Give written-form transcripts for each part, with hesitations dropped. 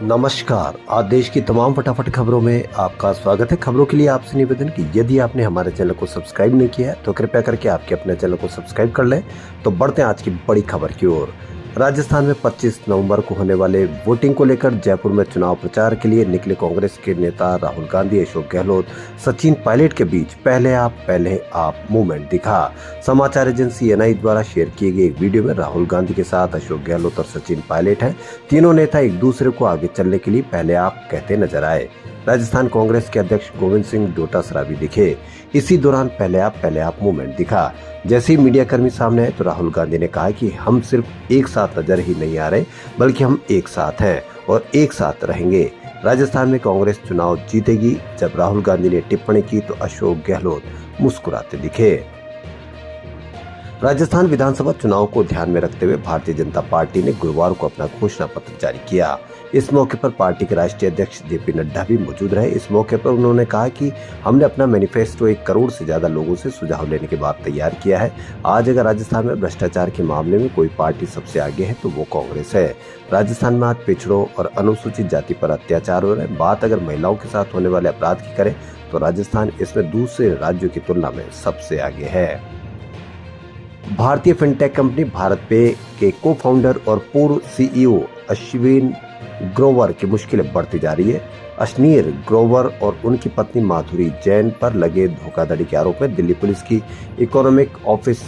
नमस्कार। आज देश की तमाम फटाफट खबरों में आपका स्वागत है। खबरों के लिए आपसे निवेदन कि यदि आपने हमारे चैनल को सब्सक्राइब नहीं किया है तो कृपया करके आपके अपने चैनल को सब्सक्राइब कर लें। तो बढ़ते हैं आज की बड़ी खबर की ओर। राजस्थान में 25 नवंबर को होने वाले वोटिंग को लेकर जयपुर में चुनाव प्रचार के लिए निकले कांग्रेस के नेता राहुल गांधी, अशोक गहलोत, सचिन पायलट के बीच पहले आप मूवमेंट दिखा। समाचार एजेंसी एनआई द्वारा शेयर किए गए एक वीडियो में राहुल गांधी के साथ अशोक गहलोत और सचिन पायलट हैं। तीनों नेता एक दूसरे को आगे चलने के लिए पहले आप कहते नजर आए। राजस्थान कांग्रेस के अध्यक्ष गोविंद सिंह डोटासरा भी दिखे। इसी दौरान पहले आप मूवमेंट दिखा। जैसे ही मीडिया कर्मी सामने आए तो राहुल गांधी ने कहा कि हम सिर्फ एक साथ नजर ही नहीं आ रहे, बल्कि हम एक साथ हैं और एक साथ रहेंगे। राजस्थान में कांग्रेस चुनाव जीतेगी। जब राहुल गांधी ने टिप्पणी की तो अशोक गहलोत मुस्कुराते दिखे। राजस्थान विधानसभा चुनाव को ध्यान में रखते हुए भारतीय जनता पार्टी ने गुरुवार को अपना घोषणा पत्र जारी किया। इस मौके पर पार्टी के राष्ट्रीय अध्यक्ष जेपी नड्डा भी मौजूद रहे। इस मौके पर उन्होंने कहा कि हमने अपना मैनिफेस्टो 1 करोड़ से ज्यादा लोगों से सुझाव लेने के बाद तैयार किया है। आज अगर राजस्थान में भ्रष्टाचार के मामले में कोई पार्टी सबसे आगे है तो वो कांग्रेस है। राजस्थान में आज पिछड़ों और अनुसूचित जाति पर अत्याचार हो रहे हैं। बात अगर महिलाओं के साथ होने वाले अपराध की करें तो राजस्थान इसमें दूसरे राज्यों की तुलना में सबसे आगे है। भारतीय फिनटेक कंपनी भारत पे के को फाउंडर और पूर्व सीईओ अश्विन ग्रोवर की मुश्किलें बढ़ती जा रही है। अश्नीर ग्रोवर और उनकी पत्नी माधुरी जैन पर लगे धोखाधड़ी के आरोप में दिल्ली पुलिस की इकोनॉमिक ऑफिस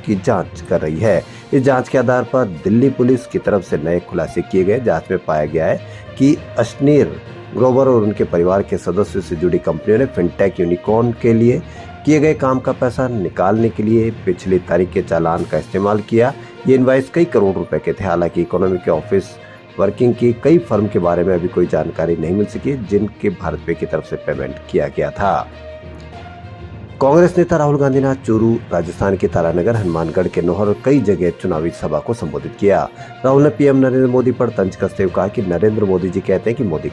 की जांच कर रही है। इस जांच के आधार पर दिल्ली पुलिस की तरफ से नए खुलासे किए गए। जांच में पाया गया है कि अश्नीर ग्रोवर और उनके परिवार के सदस्यों से जुड़ी कंपनियों ने फिनटेक यूनिकॉर्न के लिए किए गए काम का पैसा निकालने के लिए पिछली तारीख के चालान का इस्तेमाल किया। ये इनवाइस कई करोड़ रुपए के थे। हालांकि इकोनॉमिक ऑफिस वर्किंग की कई फर्म के बारे में अभी कोई जानकारी नहीं मिल सकी जिनके भारत पे की तरफ से पेमेंट किया गया था। कांग्रेस नेता राहुल गांधी ने चूरू, राजस्थान के तारानगर, हनुमानगढ़ के नोहर और कई जगह चुनावी सभा को संबोधित किया। राहुल ने पीएम नरेंद्र मोदी पर तंज कसते हुए कहा कि नरेंद्र मोदी जी कहते हैं कि मोदी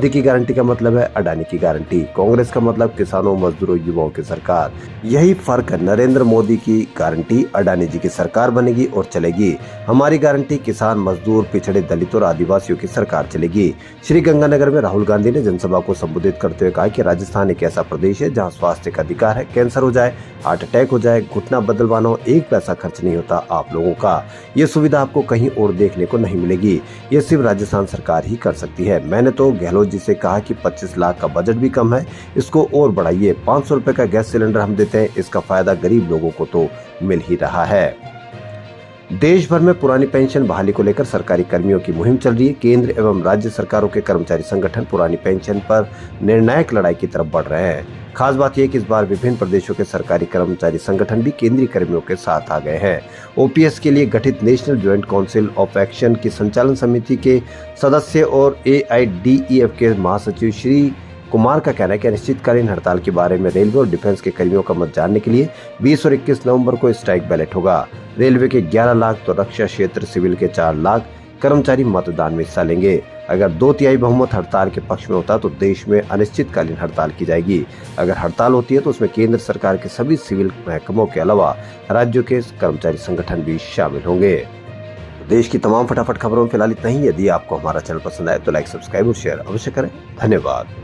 की गारंटी का मतलब है अडानी की गारंटी। कांग्रेस का मतलब किसानों, मजदूरों, युवाओं की सरकार। यही फर्क है। नरेंद्र मोदी की गारंटी अडानी जी की सरकार बनेगी और चलेगी। हमारी गारंटी किसान, मजदूर, पिछड़े, दलित और आदिवासियों की सरकार चलेगी। श्री गंगानगर में राहुल गांधी ने जनसभा को संबोधित करते हुए कहा कि राजस्थान एक ऐसा प्रदेश है जहाँ स्वास्थ्य का अधिकार है। कैंसर हो जाए, हार्ट अटैक हो जाए, घुटना बदलवाना हो, 1 पैसा खर्च नहीं होता आप लोगों का। ये सुविधा आपको कहीं और देखने को नहीं मिलेगी। ये सिर्फ राजस्थान सरकार ही कर सकती है। मैंने तो गहलोत जी से कहा कि 25 लाख का बजट भी कम है, इसको और बढ़ाइए। 500 रुपए का गैस सिलेंडर हम देते हैं, इसका फायदा गरीब लोगों को तो मिल ही रहा है। देश भर में पुरानी पेंशन बहाली को लेकर सरकारी कर्मियों की मुहिम चल रही है। केंद्र एवं राज्य सरकारों के कर्मचारी संगठन पुरानी पेंशन पर निर्णायक लड़ाई की तरफ बढ़ रहे हैं। खास बात यह कि इस बार विभिन्न प्रदेशों के सरकारी कर्मचारी संगठन भी केंद्रीय कर्मियों के साथ आ गए हैं। ओपीएस के लिए गठित national joint council of action की संचालन समिति के सदस्य और एआईडीईएफ के महासचिव श्री कुमार का कहना है कि अनिश्चितकालीन हड़ताल के बारे में रेलवे और डिफेंस के कर्मियों का मत जानने के लिए 20 और 21 नवंबर को स्ट्राइक बैलेट होगा। रेलवे के 11 लाख तो रक्षा क्षेत्र सिविल के 4 लाख कर्मचारी मतदान में हिस्सा लेंगे। अगर 2/3 बहुमत हड़ताल के पक्ष में होता तो देश में अनिश्चितकालीन हड़ताल की जाएगी। अगर हड़ताल होती है तो उसमें केंद्र सरकार के सभी सिविल महकमों के अलावा राज्यों के कर्मचारी संगठन भी शामिल होंगे। देश की तमाम फटाफट खबरों में फिलहाल इतना ही। यदि आपको हमारा चैनल पसंद आए तो लाइक, सब्सक्राइब और शेयर अवश्य करें। धन्यवाद।